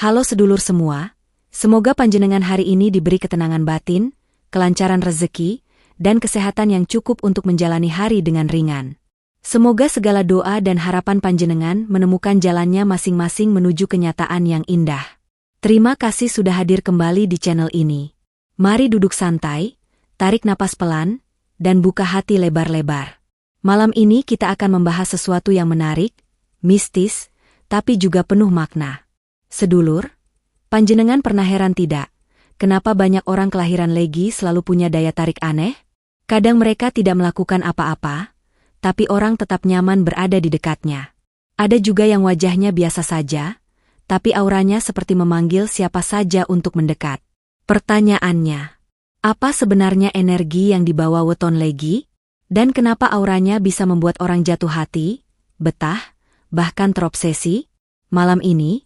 Halo sedulur semua, semoga panjenengan hari ini diberi ketenangan batin, kelancaran rezeki, dan kesehatan yang cukup untuk menjalani hari dengan ringan. Semoga segala doa dan harapan panjenengan menemukan jalannya masing-masing menuju kenyataan yang indah. Terima kasih sudah hadir kembali di channel ini. Mari duduk santai, tarik napas pelan, dan buka hati lebar-lebar. Malam ini kita akan membahas sesuatu yang menarik, mistis, tapi juga penuh makna. Sedulur, panjenengan pernah heran tidak? Kenapa banyak orang kelahiran Legi selalu punya daya tarik aneh? Kadang mereka tidak melakukan apa-apa, tapi orang tetap nyaman berada di dekatnya. Ada juga yang wajahnya biasa saja, tapi auranya seperti memanggil siapa saja untuk mendekat. Pertanyaannya, apa sebenarnya energi yang dibawa weton Legi? Dan kenapa auranya bisa membuat orang jatuh hati, betah, bahkan terobsesi? Malam ini,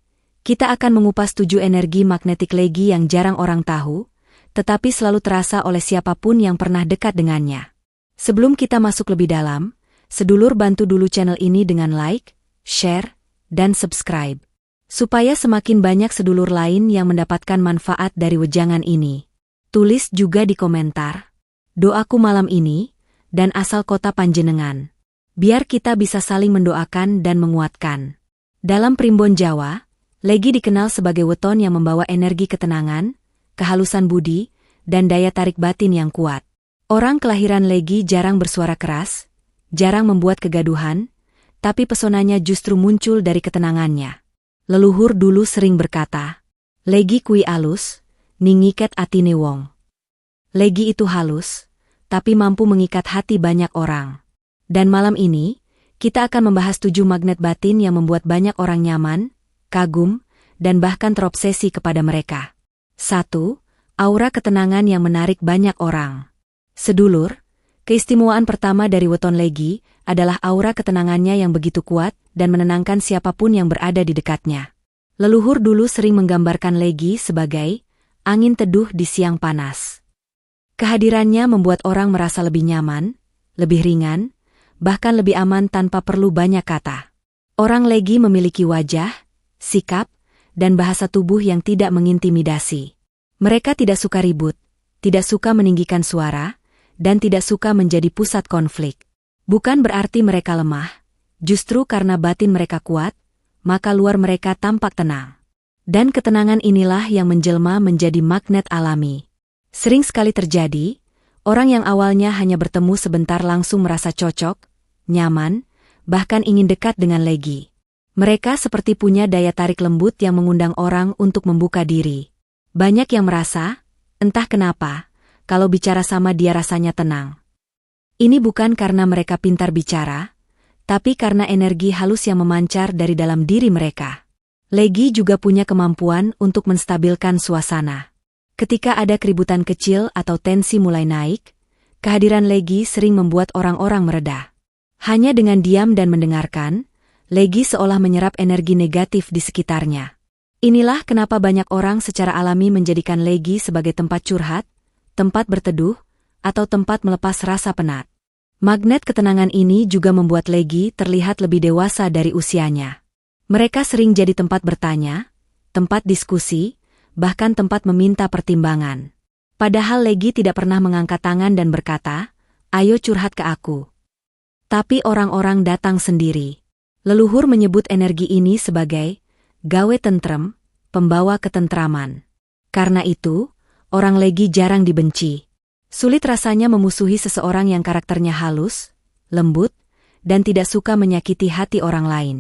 kita akan mengupas 7 energi magnetik Legi yang jarang orang tahu, tetapi selalu terasa oleh siapapun yang pernah dekat dengannya. Sebelum kita masuk lebih dalam, sedulur bantu dulu channel ini dengan like, share, dan subscribe. Supaya semakin banyak sedulur lain yang mendapatkan manfaat dari wejangan ini. Tulis juga di komentar doaku malam ini, dan asal kota panjenengan. Biar kita bisa saling mendoakan dan menguatkan. Dalam primbon Jawa, Legi dikenal sebagai weton yang membawa energi ketenangan, kehalusan budi, dan daya tarik batin yang kuat. Orang kelahiran Legi jarang bersuara keras, jarang membuat kegaduhan, tapi pesonanya justru muncul dari ketenangannya. Leluhur dulu sering berkata, Legi kui alus, ningiket atine wong. Legi itu halus, tapi mampu mengikat hati banyak orang. Dan malam ini, kita akan membahas 7 magnet batin yang membuat banyak orang nyaman, kagum, dan bahkan terobsesi kepada mereka. 1. Aura ketenangan yang menarik banyak orang. Sedulur, keistimewaan pertama dari weton Legi adalah aura ketenangannya yang begitu kuat dan menenangkan siapapun yang berada di dekatnya. Leluhur dulu sering menggambarkan Legi sebagai angin teduh di siang panas. Kehadirannya membuat orang merasa lebih nyaman, lebih ringan, bahkan lebih aman tanpa perlu banyak kata. Orang Legi memiliki wajah, sikap, dan bahasa tubuh yang tidak mengintimidasi. Mereka tidak suka ribut, tidak suka meninggikan suara, dan tidak suka menjadi pusat konflik. Bukan berarti mereka lemah, justru karena batin mereka kuat, maka luar mereka tampak tenang. Dan ketenangan inilah yang menjelma menjadi magnet alami. Sering sekali terjadi, orang yang awalnya hanya bertemu sebentar langsung merasa cocok, nyaman, bahkan ingin dekat dengan Legi. Mereka seperti punya daya tarik lembut yang mengundang orang untuk membuka diri. Banyak yang merasa, entah kenapa, kalau bicara sama dia rasanya tenang. Ini bukan karena mereka pintar bicara, tapi karena energi halus yang memancar dari dalam diri mereka. Legi juga punya kemampuan untuk menstabilkan suasana. Ketika ada keributan kecil atau tensi mulai naik, kehadiran Legi sering membuat orang-orang mereda. Hanya dengan diam dan mendengarkan, Legi seolah menyerap energi negatif di sekitarnya. Inilah kenapa banyak orang secara alami menjadikan Legi sebagai tempat curhat, tempat berteduh, atau tempat melepas rasa penat. Magnet ketenangan ini juga membuat Legi terlihat lebih dewasa dari usianya. Mereka sering jadi tempat bertanya, tempat diskusi, bahkan tempat meminta pertimbangan. Padahal Legi tidak pernah mengangkat tangan dan berkata, "Ayo curhat ke aku." Tapi orang-orang datang sendiri. Leluhur menyebut energi ini sebagai gawe tentrem, pembawa ketentraman. Karena itu, orang Legi jarang dibenci. Sulit rasanya memusuhi seseorang yang karakternya halus, lembut, dan tidak suka menyakiti hati orang lain.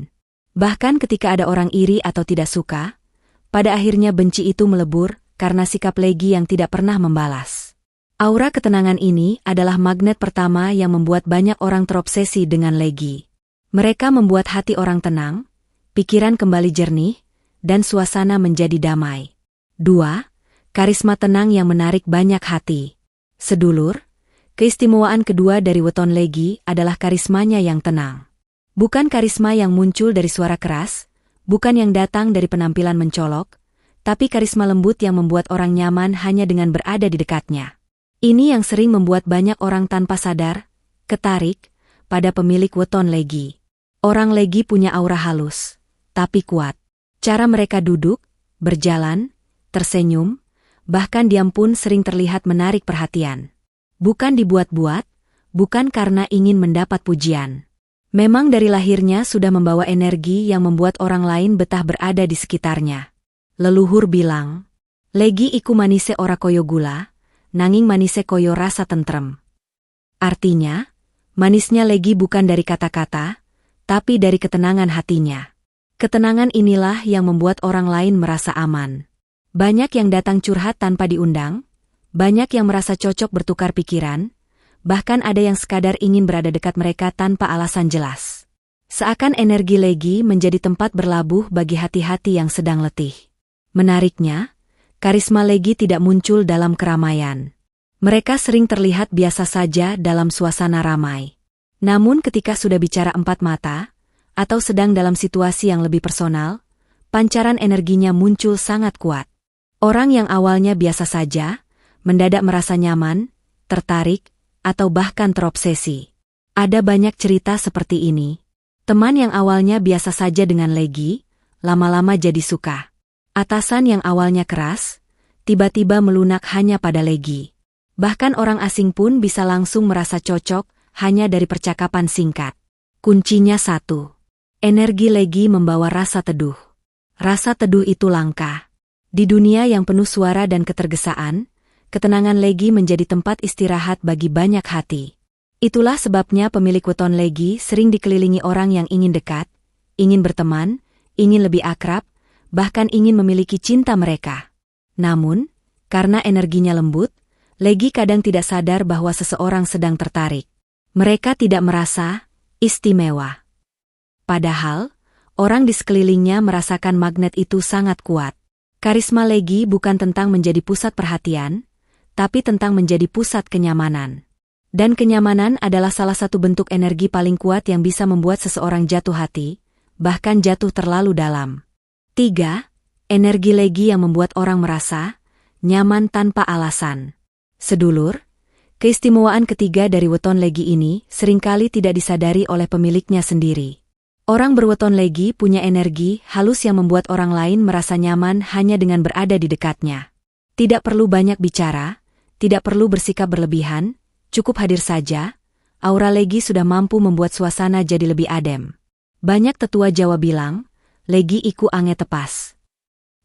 Bahkan ketika ada orang iri atau tidak suka, pada akhirnya benci itu melebur karena sikap Legi yang tidak pernah membalas. Aura ketenangan ini adalah magnet pertama yang membuat banyak orang terobsesi dengan Legi. Mereka membuat hati orang tenang, pikiran kembali jernih, dan suasana menjadi damai. 2. Karisma tenang yang menarik banyak hati. Sedulur, keistimewaan kedua dari weton Legi adalah karismanya yang tenang. Bukan karisma yang muncul dari suara keras, bukan yang datang dari penampilan mencolok, tapi karisma lembut yang membuat orang nyaman hanya dengan berada di dekatnya. Ini yang sering membuat banyak orang tanpa sadar ketarik pada pemilik weton Legi. Orang Legi punya aura halus, tapi kuat. Cara mereka duduk, berjalan, tersenyum, bahkan diam pun sering terlihat menarik perhatian. Bukan dibuat-buat, bukan karena ingin mendapat pujian. Memang dari lahirnya sudah membawa energi yang membuat orang lain betah berada di sekitarnya. Leluhur bilang, "Legi iku manise ora koyo gula, nanging manise koyo rasa tentrem." Artinya, manisnya Legi bukan dari kata-kata, tapi dari ketenangan hatinya. Ketenangan inilah yang membuat orang lain merasa aman. Banyak yang datang curhat tanpa diundang, banyak yang merasa cocok bertukar pikiran, bahkan ada yang sekadar ingin berada dekat mereka tanpa alasan jelas. Seakan energi Legi menjadi tempat berlabuh bagi hati-hati yang sedang letih. Menariknya, karisma Legi tidak muncul dalam keramaian. Mereka sering terlihat biasa saja dalam suasana ramai. Namun ketika sudah bicara empat mata, atau sedang dalam situasi yang lebih personal, pancaran energinya muncul sangat kuat. Orang yang awalnya biasa saja, mendadak merasa nyaman, tertarik, atau bahkan terobsesi. Ada banyak cerita seperti ini. Teman yang awalnya biasa saja dengan Legi, lama-lama jadi suka. Atasan yang awalnya keras, tiba-tiba melunak hanya pada Legi. Bahkan orang asing pun bisa langsung merasa cocok hanya dari percakapan singkat. Kuncinya satu. Energi Legi membawa rasa teduh. Rasa teduh itu langka. Di dunia yang penuh suara dan ketergesaan, ketenangan Legi menjadi tempat istirahat bagi banyak hati. Itulah sebabnya pemilik weton Legi sering dikelilingi orang yang ingin dekat, ingin berteman, ingin lebih akrab, bahkan ingin memiliki cinta mereka. Namun, karena energinya lembut, Legi kadang tidak sadar bahwa seseorang sedang tertarik. Mereka tidak merasa istimewa. Padahal, orang di sekelilingnya merasakan magnet itu sangat kuat. Karisma Legi bukan tentang menjadi pusat perhatian, tapi tentang menjadi pusat kenyamanan. Dan kenyamanan adalah salah satu bentuk energi paling kuat yang bisa membuat seseorang jatuh hati, bahkan jatuh terlalu dalam. 3. Energi Legi yang membuat orang merasa nyaman tanpa alasan. Sedulur, keistimewaan ketiga dari weton Legi ini seringkali tidak disadari oleh pemiliknya sendiri. Orang berweton Legi punya energi halus yang membuat orang lain merasa nyaman hanya dengan berada di dekatnya. Tidak perlu banyak bicara, tidak perlu bersikap berlebihan, cukup hadir saja, aura Legi sudah mampu membuat suasana jadi lebih adem. Banyak tetua Jawa bilang, Legi iku ange tepas.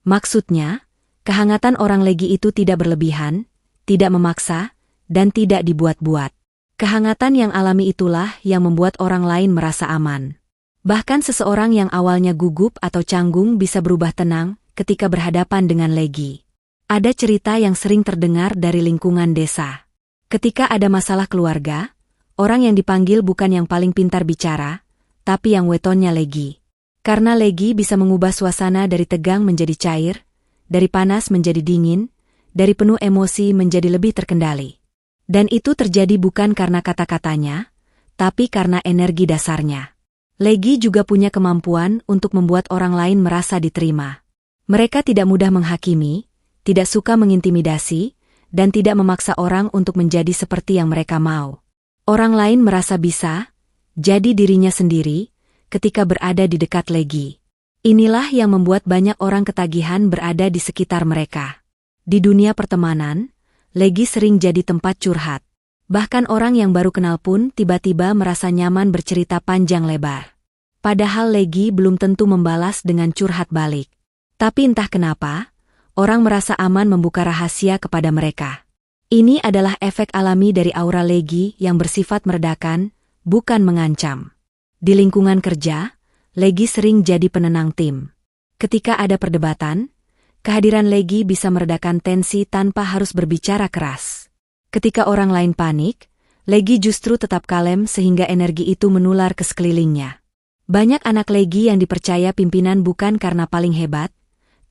Maksudnya, kehangatan orang Legi itu tidak berlebihan, tidak memaksa, dan tidak dibuat-buat. Kehangatan yang alami itulah yang membuat orang lain merasa aman. Bahkan seseorang yang awalnya gugup atau canggung bisa berubah tenang ketika berhadapan dengan Legi. Ada cerita yang sering terdengar dari lingkungan desa. Ketika ada masalah keluarga, orang yang dipanggil bukan yang paling pintar bicara, tapi yang wetonnya Legi. Karena Legi bisa mengubah suasana dari tegang menjadi cair, dari panas menjadi dingin, dari penuh emosi menjadi lebih terkendali. Dan itu terjadi bukan karena kata-katanya, tapi karena energi dasarnya. Legi juga punya kemampuan untuk membuat orang lain merasa diterima. Mereka tidak mudah menghakimi, tidak suka mengintimidasi, dan tidak memaksa orang untuk menjadi seperti yang mereka mau. Orang lain merasa bisa jadi dirinya sendiri ketika berada di dekat Legi. Inilah yang membuat banyak orang ketagihan berada di sekitar mereka. Di dunia pertemanan, Legi sering jadi tempat curhat. Bahkan orang yang baru kenal pun tiba-tiba merasa nyaman bercerita panjang lebar. Padahal Legi belum tentu membalas dengan curhat balik. Tapi entah kenapa, orang merasa aman membuka rahasia kepada mereka. Ini adalah efek alami dari aura Legi yang bersifat meredakan, bukan mengancam. Di lingkungan kerja, Legi sering jadi penenang tim. Ketika ada perdebatan, kehadiran Legi bisa meredakan tensi tanpa harus berbicara keras. Ketika orang lain panik, Legi justru tetap kalem sehingga energi itu menular ke sekelilingnya. Banyak anak Legi yang dipercaya pimpinan bukan karena paling hebat,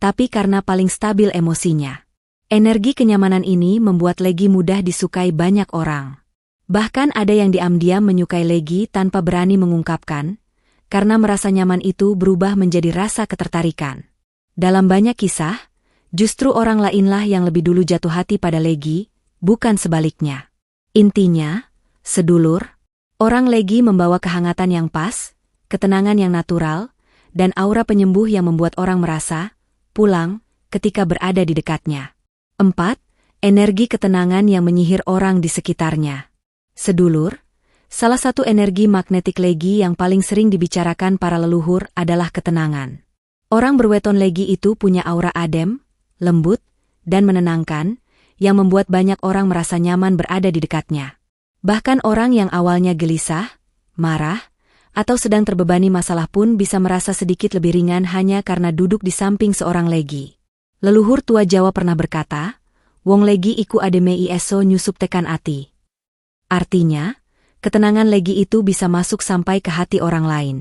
tapi karena paling stabil emosinya. Energi kenyamanan ini membuat Legi mudah disukai banyak orang. Bahkan ada yang diam-diam menyukai Legi tanpa berani mengungkapkan, karena merasa nyaman itu berubah menjadi rasa ketertarikan. Dalam banyak kisah, justru orang lainlah yang lebih dulu jatuh hati pada Legi, bukan sebaliknya. Intinya, sedulur, orang Legi membawa kehangatan yang pas, ketenangan yang natural, dan aura penyembuh yang membuat orang merasa pulang ketika berada di dekatnya. 4. Energi ketenangan yang menyihir orang di sekitarnya. Sedulur, salah satu energi magnetik Legi yang paling sering dibicarakan para leluhur adalah ketenangan. Orang berweton Legi itu punya aura adem, lembut, dan menenangkan, yang membuat banyak orang merasa nyaman berada di dekatnya. Bahkan orang yang awalnya gelisah, marah, atau sedang terbebani masalah pun bisa merasa sedikit lebih ringan hanya karena duduk di samping seorang Legi. Leluhur tua Jawa pernah berkata, "Wong Legi iku ademe eso nyusup tekan ati." Artinya, ketenangan Legi itu bisa masuk sampai ke hati orang lain.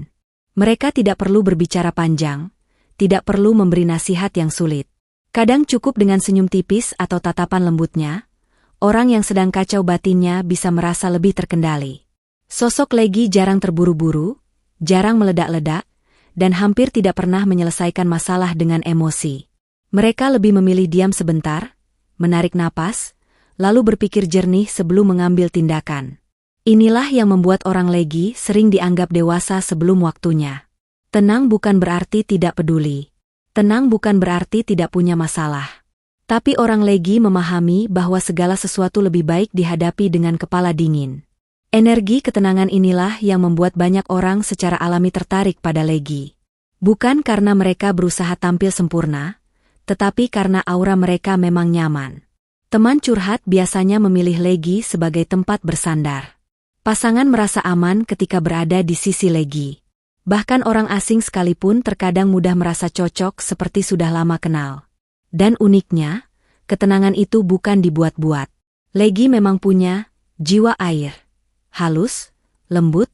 Mereka tidak perlu berbicara panjang, tidak perlu memberi nasihat yang sulit. Kadang cukup dengan senyum tipis atau tatapan lembutnya, orang yang sedang kacau batinnya bisa merasa lebih terkendali. Sosok Legi jarang terburu-buru, jarang meledak-ledak, dan hampir tidak pernah menyelesaikan masalah dengan emosi. Mereka lebih memilih diam sebentar, menarik napas, lalu berpikir jernih sebelum mengambil tindakan. Inilah yang membuat orang Legi sering dianggap dewasa sebelum waktunya. Tenang bukan berarti tidak peduli. Tenang bukan berarti tidak punya masalah. Tapi orang Legi memahami bahwa segala sesuatu lebih baik dihadapi dengan kepala dingin. Energi ketenangan inilah yang membuat banyak orang secara alami tertarik pada Legi. Bukan karena mereka berusaha tampil sempurna, tetapi karena aura mereka memang nyaman. Teman curhat biasanya memilih Legi sebagai tempat bersandar. Pasangan merasa aman ketika berada di sisi Legi. Bahkan orang asing sekalipun terkadang mudah merasa cocok seperti sudah lama kenal. Dan uniknya, ketenangan itu bukan dibuat-buat. Legi memang punya jiwa air. Halus, lembut,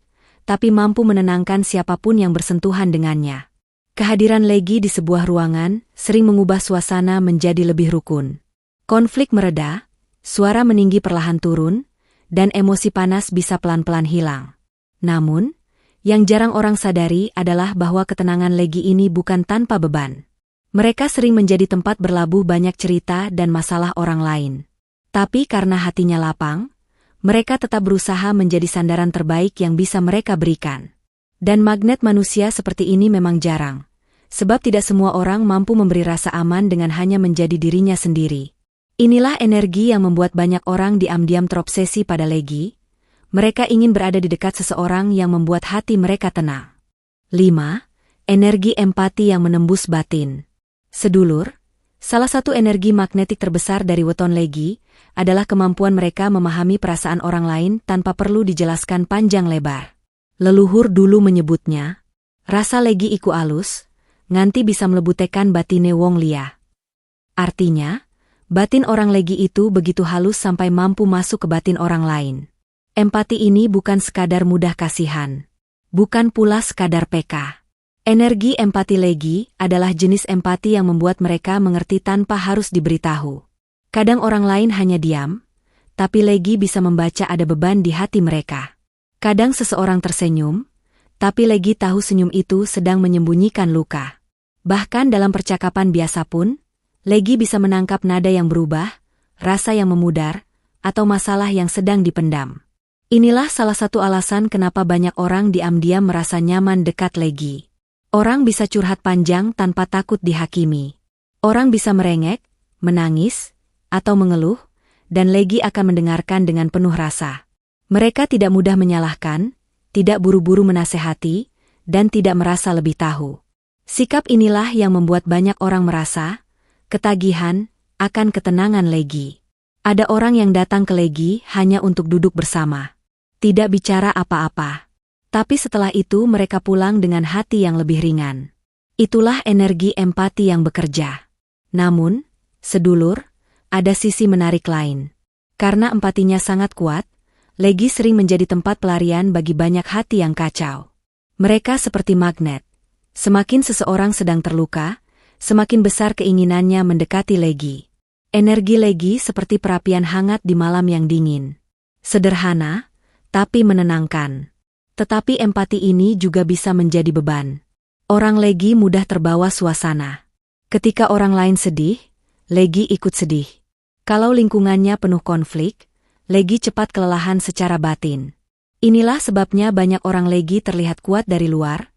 tapi mampu menenangkan siapapun yang bersentuhan dengannya. Kehadiran Legi di sebuah ruangan sering mengubah suasana menjadi lebih rukun. Konflik mereda, suara meninggi perlahan turun, dan emosi panas bisa pelan-pelan hilang. Namun, yang jarang orang sadari adalah bahwa ketenangan Legi ini bukan tanpa beban. Mereka sering menjadi tempat berlabuh banyak cerita dan masalah orang lain. Tapi karena hatinya lapang, mereka tetap berusaha menjadi sandaran terbaik yang bisa mereka berikan. Dan magnet manusia seperti ini memang jarang. Sebab tidak semua orang mampu memberi rasa aman dengan hanya menjadi dirinya sendiri. Inilah energi yang membuat banyak orang diam-diam terobsesi pada Legi. Mereka ingin berada di dekat seseorang yang membuat hati mereka tenang. 5. Energi empati yang menembus batin. Sedulur, salah satu energi magnetik terbesar dari weton Legi adalah kemampuan mereka memahami perasaan orang lain tanpa perlu dijelaskan panjang lebar. Leluhur dulu menyebutnya, rasa Legi iku alus, nganti bisa melebutekan batine wong liya. Artinya, batin orang Legi itu begitu halus sampai mampu masuk ke batin orang lain. Empati ini bukan sekadar mudah kasihan. Bukan pula sekadar peka. Energi empati Legi adalah jenis empati yang membuat mereka mengerti tanpa harus diberitahu. Kadang orang lain hanya diam, tapi Legi bisa membaca ada beban di hati mereka. Kadang seseorang tersenyum, tapi Legi tahu senyum itu sedang menyembunyikan luka. Bahkan dalam percakapan biasa pun, Legi bisa menangkap nada yang berubah, rasa yang memudar, atau masalah yang sedang dipendam. Inilah salah satu alasan kenapa banyak orang diam-diam merasa nyaman dekat Legi. Orang bisa curhat panjang tanpa takut dihakimi. Orang bisa merengek, menangis, atau mengeluh, dan Legi akan mendengarkan dengan penuh rasa. Mereka tidak mudah menyalahkan, tidak buru-buru menasehati, dan tidak merasa lebih tahu. Sikap inilah yang membuat banyak orang merasa ketagihan akan ketenangan Legi. Ada orang yang datang ke Legi hanya untuk duduk bersama. Tidak bicara apa-apa. Tapi setelah itu mereka pulang dengan hati yang lebih ringan. Itulah energi empati yang bekerja. Namun, sedulur, ada sisi menarik lain. Karena empatinya sangat kuat, Legi sering menjadi tempat pelarian bagi banyak hati yang kacau. Mereka seperti magnet. Semakin seseorang sedang terluka, semakin besar keinginannya mendekati Legi. Energi Legi seperti perapian hangat di malam yang dingin. Sederhana, tapi menenangkan. Tetapi empati ini juga bisa menjadi beban. Orang Legi mudah terbawa suasana. Ketika orang lain sedih, Legi ikut sedih. Kalau lingkungannya penuh konflik, Legi cepat kelelahan secara batin. Inilah sebabnya banyak orang Legi terlihat kuat dari luar,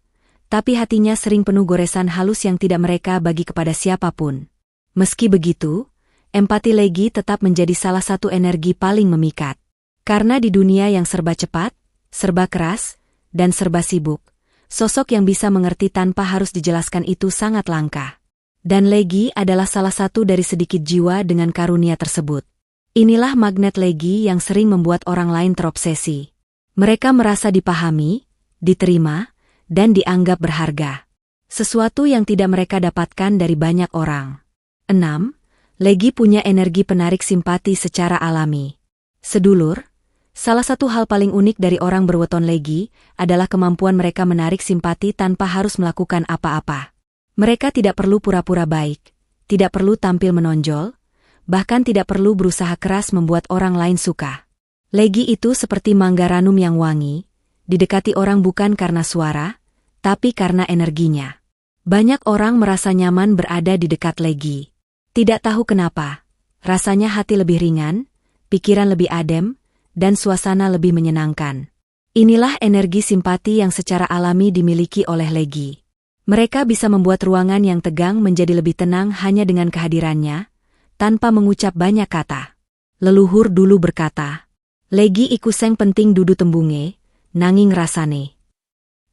tapi hatinya sering penuh goresan halus yang tidak mereka bagi kepada siapapun. Meski begitu, empati Legi tetap menjadi salah satu energi paling memikat. Karena di dunia yang serba cepat, serba keras, dan serba sibuk, sosok yang bisa mengerti tanpa harus dijelaskan itu sangat langka. Dan Legi adalah salah satu dari sedikit jiwa dengan karunia tersebut. Inilah magnet Legi yang sering membuat orang lain terobsesi. Mereka merasa dipahami, diterima, dan dianggap berharga. Sesuatu yang tidak mereka dapatkan dari banyak orang. 6. Legi punya energi penarik simpati secara alami. Sedulur, salah satu hal paling unik dari orang berweton Legi adalah kemampuan mereka menarik simpati tanpa harus melakukan apa-apa. Mereka tidak perlu pura-pura baik, tidak perlu tampil menonjol, bahkan tidak perlu berusaha keras membuat orang lain suka. Legi itu seperti mangga ranum yang wangi, didekati orang bukan karena suara, tapi karena energinya. Banyak orang merasa nyaman berada di dekat Legi. Tidak tahu kenapa, rasanya hati lebih ringan, pikiran lebih adem, dan suasana lebih menyenangkan. Inilah energi simpati yang secara alami dimiliki oleh Legi. Mereka bisa membuat ruangan yang tegang menjadi lebih tenang hanya dengan kehadirannya, tanpa mengucap banyak kata. Leluhur dulu berkata, Legi iku seng penting dudu tembunge, nanging rasane.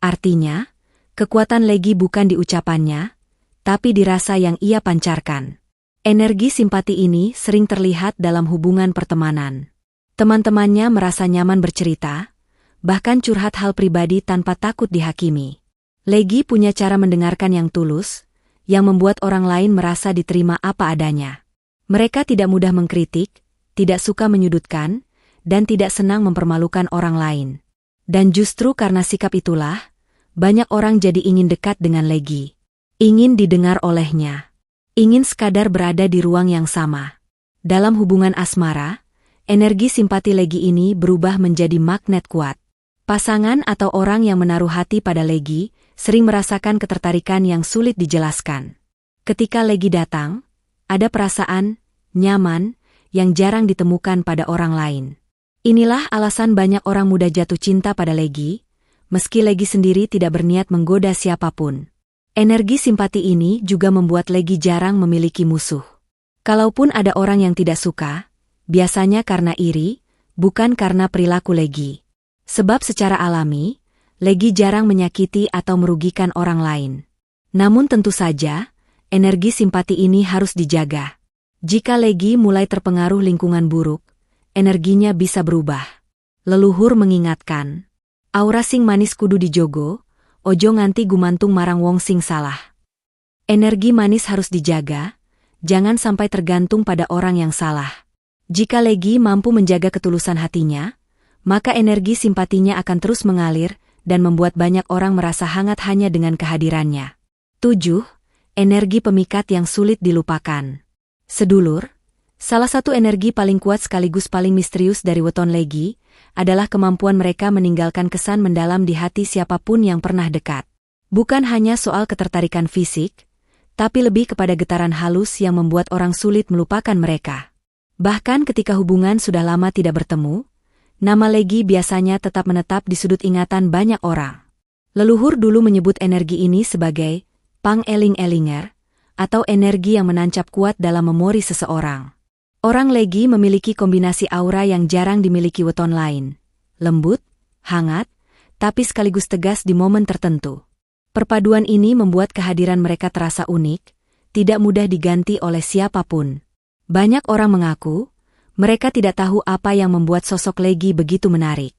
Artinya, kekuatan Legi bukan di ucapannya, tapi di rasa yang ia pancarkan. Energi simpati ini sering terlihat dalam hubungan pertemanan. Teman-temannya merasa nyaman bercerita, bahkan curhat hal pribadi tanpa takut dihakimi. Legi punya cara mendengarkan yang tulus, yang membuat orang lain merasa diterima apa adanya. Mereka tidak mudah mengkritik, tidak suka menyudutkan, dan tidak senang mempermalukan orang lain. Dan justru karena sikap itulah, banyak orang jadi ingin dekat dengan Legi. Ingin didengar olehnya. Ingin sekadar berada di ruang yang sama. Dalam hubungan asmara, energi simpati Legi ini berubah menjadi magnet kuat. Pasangan atau orang yang menaruh hati pada Legi sering merasakan ketertarikan yang sulit dijelaskan. Ketika Legi datang, ada perasaan nyaman yang jarang ditemukan pada orang lain. Inilah alasan banyak orang muda jatuh cinta pada Legi, meski Legi sendiri tidak berniat menggoda siapapun. Energi simpati ini juga membuat Legi jarang memiliki musuh. Kalaupun ada orang yang tidak suka, biasanya karena iri, bukan karena perilaku Legi. Sebab secara alami, Legi jarang menyakiti atau merugikan orang lain. Namun tentu saja, energi simpati ini harus dijaga. Jika Legi mulai terpengaruh lingkungan buruk, energinya bisa berubah. Leluhur mengingatkan, aura sing manis kudu dijogo, ojo nganti gumantung marang wong sing salah. Energi manis harus dijaga, jangan sampai tergantung pada orang yang salah. Jika Legi mampu menjaga ketulusan hatinya, maka energi simpatinya akan terus mengalir dan membuat banyak orang merasa hangat hanya dengan kehadirannya. 7. Energi pemikat yang sulit dilupakan. Sedulur, salah satu energi paling kuat sekaligus paling misterius dari weton Legi adalah kemampuan mereka meninggalkan kesan mendalam di hati siapapun yang pernah dekat. Bukan hanya soal ketertarikan fisik, tapi lebih kepada getaran halus yang membuat orang sulit melupakan mereka. Bahkan ketika hubungan sudah lama tidak bertemu, nama Legi biasanya tetap menetap di sudut ingatan banyak orang. Leluhur dulu menyebut energi ini sebagai pang-eling-elinger, atau energi yang menancap kuat dalam memori seseorang. Orang Legi memiliki kombinasi aura yang jarang dimiliki weton lain. Lembut, hangat, tapi sekaligus tegas di momen tertentu. Perpaduan ini membuat kehadiran mereka terasa unik, tidak mudah diganti oleh siapapun. Banyak orang mengaku, mereka tidak tahu apa yang membuat sosok Legi begitu menarik.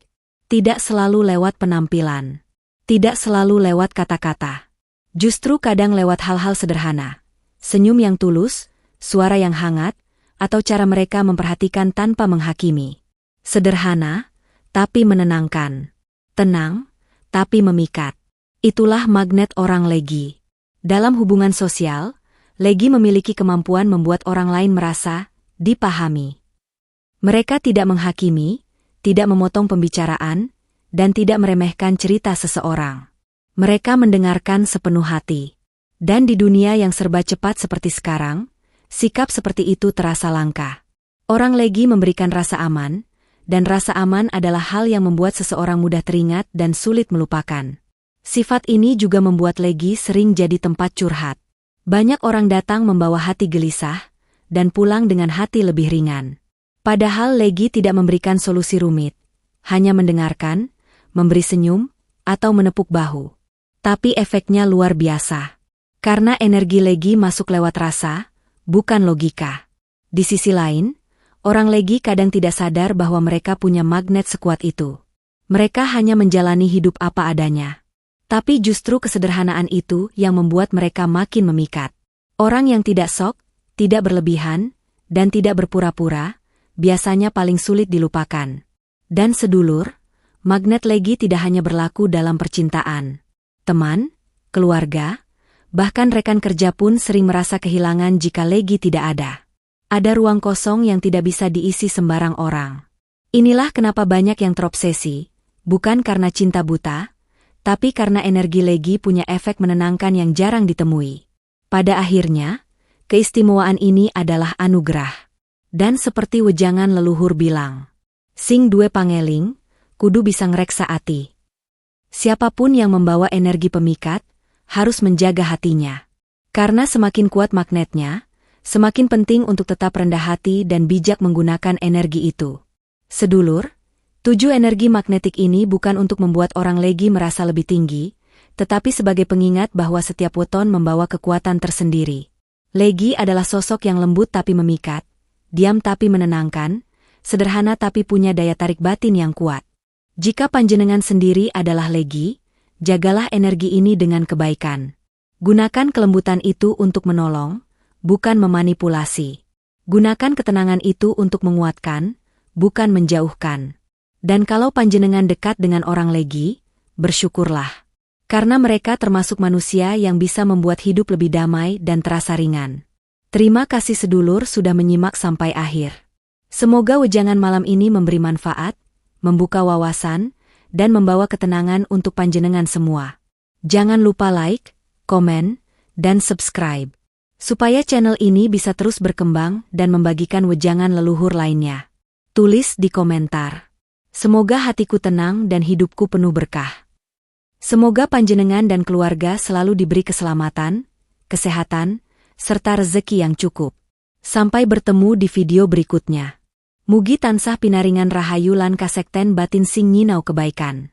Tidak selalu lewat penampilan. Tidak selalu lewat kata-kata. Justru kadang lewat hal-hal sederhana. Senyum yang tulus, suara yang hangat, atau cara mereka memperhatikan tanpa menghakimi. Sederhana, tapi menenangkan. Tenang, tapi memikat. Itulah magnet orang Legi. Dalam hubungan sosial, Legi memiliki kemampuan membuat orang lain merasa dipahami. Mereka tidak menghakimi, tidak memotong pembicaraan, dan tidak meremehkan cerita seseorang. Mereka mendengarkan sepenuh hati. Dan di dunia yang serba cepat seperti sekarang, sikap seperti itu terasa langka. Orang Legi memberikan rasa aman, dan rasa aman adalah hal yang membuat seseorang mudah teringat dan sulit melupakan. Sifat ini juga membuat Legi sering jadi tempat curhat. Banyak orang datang membawa hati gelisah, dan pulang dengan hati lebih ringan. Padahal Legi tidak memberikan solusi rumit, hanya mendengarkan, memberi senyum, atau menepuk bahu. Tapi efeknya luar biasa. Karena energi Legi masuk lewat rasa, bukan logika. Di sisi lain, orang Legi kadang tidak sadar bahwa mereka punya magnet sekuat itu. Mereka hanya menjalani hidup apa adanya. Tapi justru kesederhanaan itu yang membuat mereka makin memikat. Orang yang tidak sok, tidak berlebihan, dan tidak berpura-pura, biasanya paling sulit dilupakan. Dan sedulur, magnet Legi tidak hanya berlaku dalam percintaan. Teman, keluarga, bahkan rekan kerja pun sering merasa kehilangan jika Legi tidak ada. Ada ruang kosong yang tidak bisa diisi sembarang orang. Inilah kenapa banyak yang terobsesi, bukan karena cinta buta, tapi karena energi Legi punya efek menenangkan yang jarang ditemui. Pada akhirnya, keistimewaan ini adalah anugerah. Dan seperti wejangan leluhur bilang, sing duwe pangeling, kudu bisa ngreksa ati. Siapapun yang membawa energi pemikat, harus menjaga hatinya. Karena semakin kuat magnetnya, semakin penting untuk tetap rendah hati dan bijak menggunakan energi itu. Sedulur, 7 energi magnetik ini bukan untuk membuat orang Legi merasa lebih tinggi, tetapi sebagai pengingat bahwa setiap weton membawa kekuatan tersendiri. Legi adalah sosok yang lembut tapi memikat, diam tapi menenangkan, sederhana tapi punya daya tarik batin yang kuat. Jika panjenengan sendiri adalah Legi, jagalah energi ini dengan kebaikan. Gunakan kelembutan itu untuk menolong, bukan memanipulasi. Gunakan ketenangan itu untuk menguatkan, bukan menjauhkan. Dan kalau panjenengan dekat dengan orang Legi, bersyukurlah. Karena mereka termasuk manusia yang bisa membuat hidup lebih damai dan terasa ringan. Terima kasih sedulur sudah menyimak sampai akhir. Semoga wejangan malam ini memberi manfaat, membuka wawasan, dan membawa ketenangan untuk panjenengan semua. Jangan lupa like, komen, dan subscribe. Supaya channel ini bisa terus berkembang dan membagikan wejangan leluhur lainnya. Tulis di komentar. Semoga hatiku tenang dan hidupku penuh berkah. Semoga panjenengan dan keluarga selalu diberi keselamatan, kesehatan, serta rezeki yang cukup. Sampai bertemu di video berikutnya. Mugi tansah pinaringan rahayu lan kasekten batin sing nyinau kebaikan.